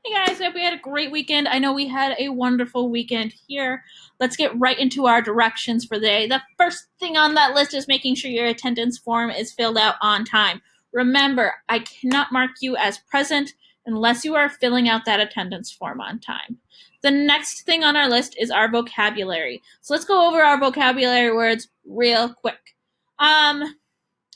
Hey guys, I hope we had a great weekend. I know we had a wonderful weekend here. Let's get right into our directions for the day. The first thing on that list is making sure your attendance form is filled out on time. Remember, I cannot mark you as present unless you are filling out that attendance form on time. The next thing on our list is our vocabulary. So let's go over our vocabulary words real quick.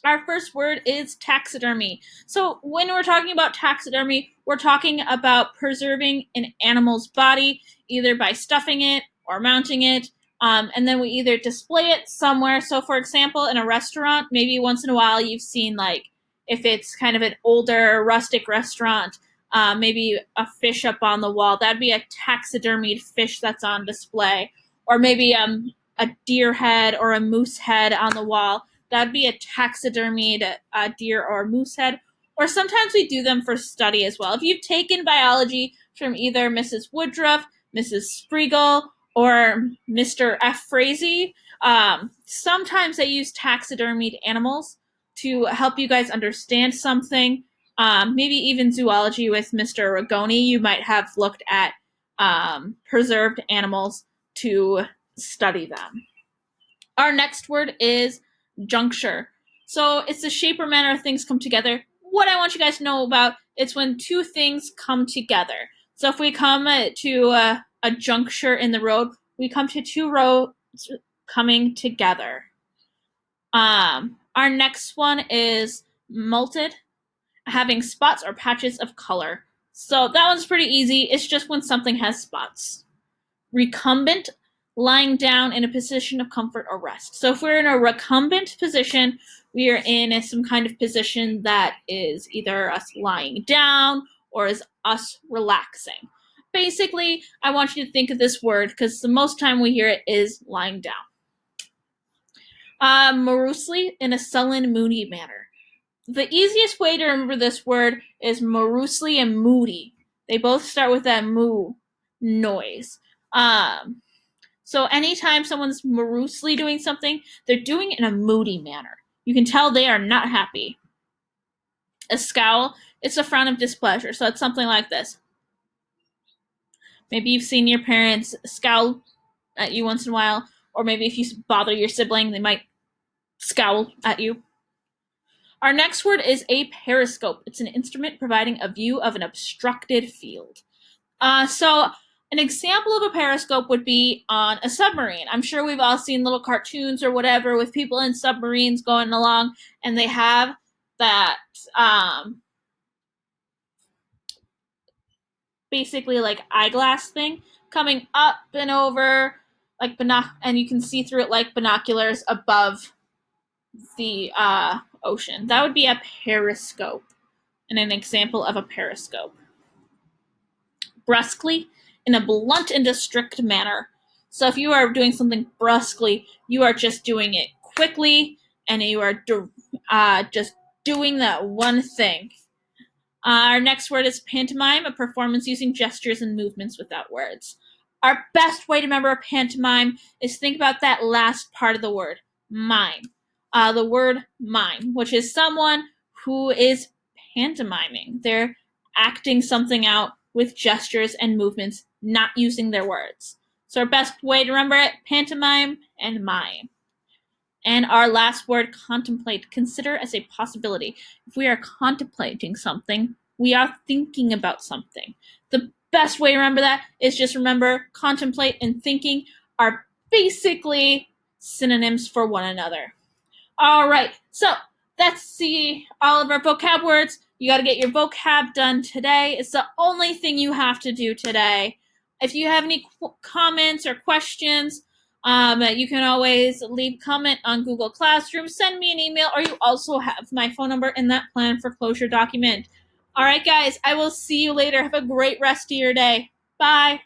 Our first word is taxidermy. So when we're talking about taxidermy, we're talking about preserving an animal's body, either by stuffing it or mounting it, and then we either display it somewhere. So for example, in a restaurant, maybe once in a while you've seen, like, if it's kind of an older rustic restaurant, maybe a fish up on the wall. That'd be a taxidermied fish that's on display. Or maybe a deer head or a moose head on the wall. That'd be a taxidermied deer or moose head. Or sometimes we do them for study as well. If you've taken biology from either Mrs. Woodruff, Mrs. Spriegel, or Mr. F. Frazee, sometimes they use taxidermied animals to help you guys understand something. Maybe even zoology with Mr. Ragoni, you might have looked at preserved animals to study them. Our next word is juncture. So it's the shape or manner of things come together. What I want you guys to know about, it's when two things come together. So if we come to a juncture in the road, we come to two roads coming together. Our next one is multed, having spots or patches of color. So that one's pretty easy. It's just when something has spots. Recumbent, lying down in a position of comfort or rest. So if we're in a recumbent position, we are in some kind of position that is either us lying down or is us relaxing. Basically, I want you to think of this word because the most time we hear it is lying down. Morosely, in a sullen, moody manner. The easiest way to remember this word is morosely and moody. They both start with that moo noise. So anytime someone's morosely doing something, they're doing it in a moody manner. You can tell they are not happy. A scowl, it's a frown of displeasure. So it's something like this. Maybe you've seen your parents scowl at you once in a while, or maybe if you bother your sibling, they might scowl at you. Our next word is a periscope. It's an instrument providing a view of an obstructed field. So an example of a periscope would be on a submarine. I'm sure we've all seen little cartoons or whatever with people in submarines going along, and they have that basically like eyeglass thing coming up and over, like and you can see through it like binoculars above the ocean. That would be a periscope, and an example of a periscope. Brusquely, in a blunt and strict manner. So if you are doing something brusquely, you are just doing it quickly, and you are just doing that one thing. Our next word is pantomime, a performance using gestures and movements without words. Our best way to remember a pantomime is think about that last part of the word, mime. The word mime, which is someone who is pantomiming. They're acting something out with gestures and movements, not using their words. So our best way to remember it, pantomime and mime. And our last word, contemplate, consider as a possibility. If we are contemplating something, we are thinking about something. The best way to remember that is just remember contemplate and thinking are basically synonyms for one another. All right, so that's all of our vocab words. You got to get your vocab done today. It's the only thing you have to do today. If you have any comments or questions, you can always leave a comment on Google Classroom, send me an email, or you also have my phone number in that plan for closure document. All right, guys, I will see you later. Have a great rest of your day. Bye.